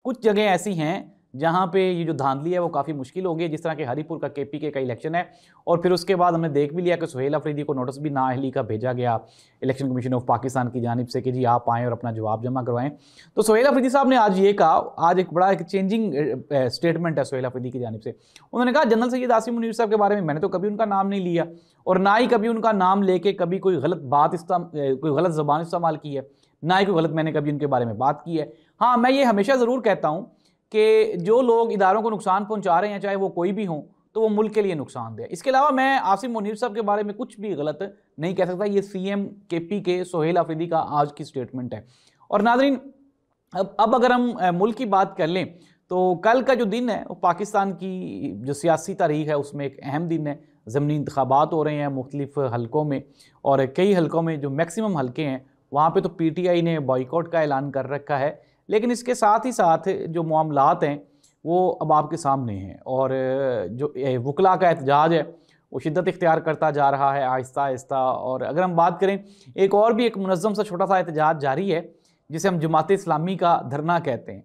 कुछ जगह ऐसी हैं जहाँ पे ये जो धांधली है वो काफ़ी मुश्किल हो गई, जिस तरह के हरीपुर का केपीके का इलेक्शन है। और फिर उसके बाद हमने देख भी लिया कि सुहेल अफरीदी को नोटिस भी नाअहली का भेजा गया इलेक्शन कमीशन ऑफ पाकिस्तान की जानिब से कि जी आप आएँ और अपना जवाब जमा करवाएं। तो सुहेल अफरीदी साहब ने आज ये कहा, आज एक बड़ा एक चेंजिंग स्टेटमेंट है सुहेल अफरीदी की जानिब से। उन्होंने कहा जनरल सैयद आसिम मुनीर साहब के बारे में मैंने तो कभी उनका नाम नहीं लिया और ना ही कभी उनका नाम लेके कभी कोई गलत बात कोई गलत ज़बान इस्तेमाल की है, ना ही कोई गलत मैंने कभी उनके बारे में बात की है। हाँ, मैं ये हमेशा ज़रूर कहता हूँ कि जो लोग इदारों को नुकसान पहुंचा रहे हैं, चाहे वो कोई भी हों, तो वो मुल्क के लिए नुकसानदेह है। इसके अलावा मैं आसिम मुनीर साहब के बारे में कुछ भी गलत नहीं कह सकता। ये सीएम केपी के सुहेल अफरीदी का आज की स्टेटमेंट है। और नाज़रीन, अब अगर हम मुल्क की बात कर लें तो कल का जो दिन है वो पाकिस्तान की जो सियासी तारीख है उसमें एक अहम दिन है। ज़मीनी इंतखाबात हो रहे हैं मुख्तलिफ हलकों में, और कई हलकों में जो मैक्सिमम हलके हैं वहाँ पे तो पीटीआई ने बॉयकॉट का ऐलान कर रखा है। लेकिन इसके साथ ही साथ जो मामलात हैं वो अब आपके सामने हैं, और जो वकला का एहतजाज है वो शिद्दत इख्तियार करता जा रहा है आहिस्ता आहिस्ता। और अगर हम बात करें, एक और भी एक मुनज़्ज़म सा छोटा सा एहतजाज जारी है जिसे हम जमात इस्लामी का धरना कहते हैं।